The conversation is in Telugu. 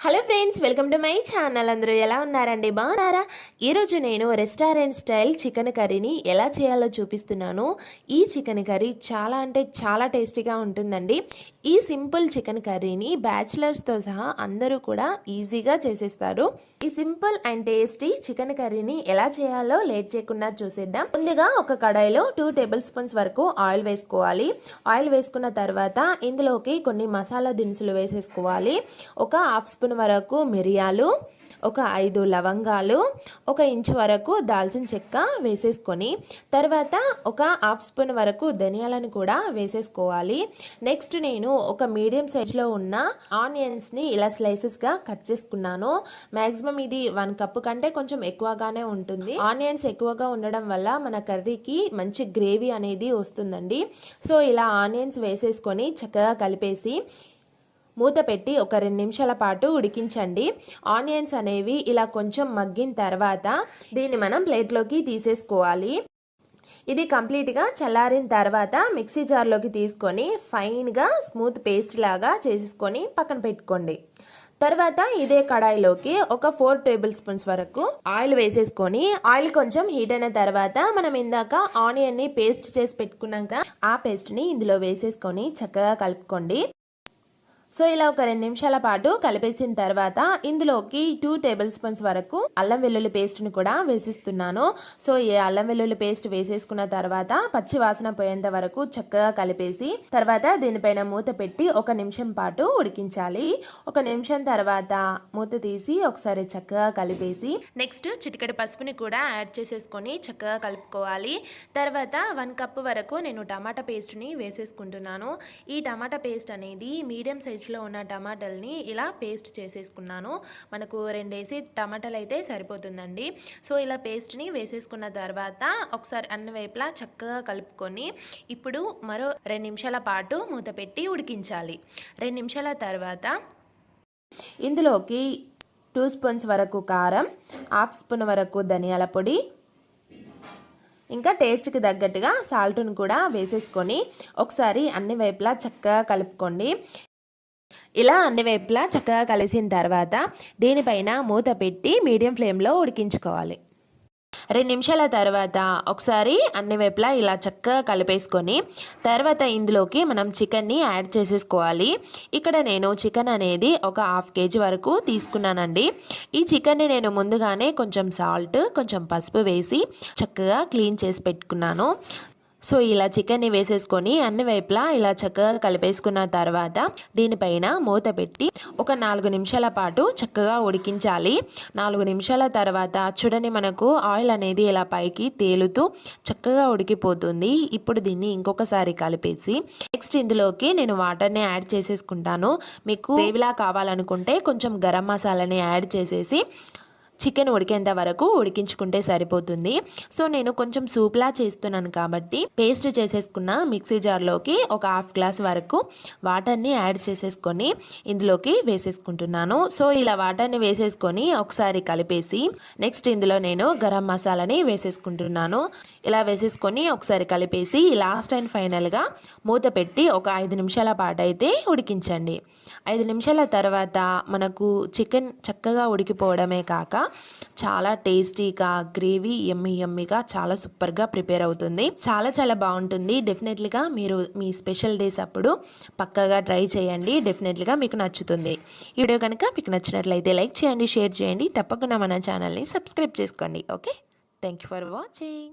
Hello friends, welcome to my channel. అందరూ ఎలా ఉన్నారండి? బాగున్నారా? ఈరోజు నేను రెస్టారెంట్ స్టైల్ చికెన్ కర్రీని ఎలా చేయాలో చూపిస్తున్నాను. ఈ చికెన్ కర్రీ చాలా అంటే చాలా టేస్టీగా ఉంటుందండి. ఈ సింపుల్ చికెన్ కర్రీని బ్యాచిలర్స్తో సహా అందరూ కూడా ఈజీగా చేసేస్తారు. ఈ సింపుల్ అండ్ టేస్టీ చికెన్ కర్రీని ఎలా చేయాలో లేట్ చేయకుండా చూసేద్దాం. ముందుగా ఒక కడాయిలో 2 టేబుల్ స్పూన్స్ వరకు ఆయిల్ వేసుకోవాలి. ఆయిల్ వేసుకున్న తర్వాత ఇందులోకి కొన్ని మసాలా దినుసులు వేసేసుకోవాలి. ఒక హాఫ్ స్పూన్ వరకు మిరియాలు, ఒక 5 లవంగాలు, 1 ఇంచు వరకు దాల్చిన చెక్క వేసేసుకొని తర్వాత ఒక హాఫ్ స్పూన్ వరకు ధనియాలను కూడా వేసేసుకోవాలి. నెక్స్ట్ నేను ఒక మీడియం సైజులో ఉన్న ఆనియన్స్ని ఇలా స్లైసెస్గా కట్ చేసుకున్నాను. మ్యాక్సిమం ఇది 1 కప్పు కంటే కొంచెం ఎక్కువగానే ఉంటుంది. ఆనియన్స్ ఎక్కువగా ఉండడం వల్ల మన కర్రీకి మంచి గ్రేవీ అనేది వస్తుందండి. సో ఇలా ఆనియన్స్ వేసేసుకొని చక్కగా కలిపేసి మూత పెట్టి ఒక 2 నిమిషాల పాటు ఉడికించండి. ఆనియన్స్ అనేవి ఇలా కొంచెం మగ్గిన తర్వాత దీన్ని మనం ప్లేట్లోకి తీసేసుకోవాలి. ఇది కంప్లీట్గా చల్లారిన తర్వాత మిక్సీ జార్లోకి తీసుకొని ఫైన్గా స్మూత్ పేస్ట్ లాగా చేసేసుకొని పక్కన పెట్టుకోండి. తర్వాత ఇదే కడాయిలోకి ఒక 4 టేబుల్ స్పూన్స్ వరకు ఆయిల్ వేసేసుకొని ఆయిల్ కొంచెం హీట్ అయిన తర్వాత మనం ఇందాక ఆనియన్ని పేస్ట్ చేసి పెట్టుకున్నాక ఆ పేస్ట్ని ఇందులో వేసేసుకొని చక్కగా కలుపుకోండి. సో ఇలా ఒక 2 నిమిషాల పాటు కలిపేసిన తర్వాత ఇందులోకి 2 టేబుల్ స్పూన్స్ వరకు అల్లం వెల్లుల్లి పేస్ట్ని కూడా వేసిస్తున్నాను. సో ఈ అల్లం వెల్లుల్లి పేస్ట్ వేసేసుకున్న తర్వాత పచ్చి వాసన పోయేంత వరకు చక్కగా కలిపేసి తర్వాత దీనిపైన మూత పెట్టి 1 నిమిషం పాటు ఉడికించాలి. 1 నిమిషం తర్వాత మూత తీసి ఒకసారి చక్కగా కలిపేసి నెక్స్ట్ చిటికెడు పసుపుని కూడా యాడ్ చేసేసుకొని చక్కగా కలుపుకోవాలి. తర్వాత 1 కప్ వరకు నేను టమాటా పేస్ట్ని వేసేసుకుంటున్నాను. ఈ టమాటా పేస్ట్ అనేది మీడియం సైజ్ లో ఉన్న టమాటాలని ఇలా పేస్ట్ చేసేసుకున్నాను. మనకు 2 టమాటాలు అయితే సరిపోతుందండి. సో ఇలా పేస్ట్ని వేసేసుకున్న తర్వాత ఒకసారి అన్ని వైపులా చక్కగా కలుపుకొని ఇప్పుడు మరో 2 నిమిషాల పాటు మూత పెట్టి ఉడికించాలి. 2 నిమిషాల తర్వాత ఇందులోకి 2 స్పూన్స్ వరకు కారం, హాఫ్ స్పూన్ వరకు ధనియాల పొడి, ఇంకా టేస్ట్కి తగ్గట్టుగా సాల్ట్ను కూడా వేసేసుకొని ఒకసారి అన్ని వైపులా చక్కగా కలుపుకోండి. ఇలా అన్ని వైపులా చక్కగా కలిసిన తర్వాత దీనిపైన మూత పెట్టి మీడియం ఫ్లేమ్లో ఉడికించుకోవాలి. 2 నిమిషాల తర్వాత ఒకసారి అన్ని వైపులా ఇలా చక్కగా కలిపేసుకొని తర్వాత ఇందులోకి మనం చికెన్ని యాడ్ చేసేసుకోవాలి. ఇక్కడ నేను చికెన్ అనేది ఒక 1/2 kg వరకు తీసుకున్నానండి. ఈ చికెన్ని నేను ముందుగానే కొంచెం సాల్ట్, కొంచెం పసుపు వేసి చక్కగా క్లీన్ చేసి పెట్టుకున్నాను. సో ఇలా చికెన్ని వేసేసుకొని అన్ని వైపులా ఇలా చక్కగా కలిపేసుకున్న తర్వాత దీనిపైన మూత పెట్టి ఒక 4 నిమిషాల పాటు చక్కగా ఉడికించాలి. 4 నిమిషాల తర్వాత చూడండి, మనకు ఆయిల్ అనేది ఇలా పైకి తేలుతూ చక్కగా ఉడికిపోతుంది. ఇప్పుడు దీన్ని ఇంకొకసారి కలిపేసి నెక్స్ట్ ఇందులోకి నేను వాటర్ని యాడ్ చేసేసుకుంటాను. మీకు గ్రేవీలా కావాలనుకుంటే కొంచెం గరం మసాలాని యాడ్ చేసేసి చికెన్ ఉడికేంత వరకు ఉడికించుకుంటే సరిపోతుంది. సో నేను కొంచెం సూప్లా చేస్తున్నాను కాబట్టి పేస్ట్ చేసేసుకున్న మిక్సీ జార్లోకి ఒక 1/2 గ్లాస్ వరకు వాటర్ని యాడ్ చేసేసుకొని ఇందులోకి వేసేసుకుంటున్నాను. సో ఇలా వాటర్ని వేసేసుకొని ఒకసారి కలిపేసి నెక్స్ట్ ఇందులో నేను గరం మసాలాని వేసేసుకుంటున్నాను. ఇలా వేసేసుకొని ఒకసారి కలిపేసి లాస్ట్ అండ్ ఫైనల్గా మూత పెట్టి ఒక 5 నిమిషాల పాటు అయితే ఉడికించండి. 5 నిమిషాల తర్వాత మనకు చికెన్ చక్కగా ఉడికిపోవడమే కాక చాలా టేస్టీగా, గ్రేవీ యమ్మీగా చాలా సూపర్గా ప్రిపేర్ అవుతుంది. చాలా బాగుంటుంది. డెఫినెట్లీగా మీరు మీ స్పెషల్ డేస్ అప్పుడు పక్కాగా ట్రై చేయండి. డెఫినెట్లీగా మీకు నచ్చుతుంది. ఈ వీడియో కనుక మీకు నచ్చినట్లయితే లైక్ చేయండి, షేర్ చేయండి, తప్పకుండా మన ఛానల్ని సబ్స్క్రైబ్ చేసుకోండి. Okay, thank you for watching.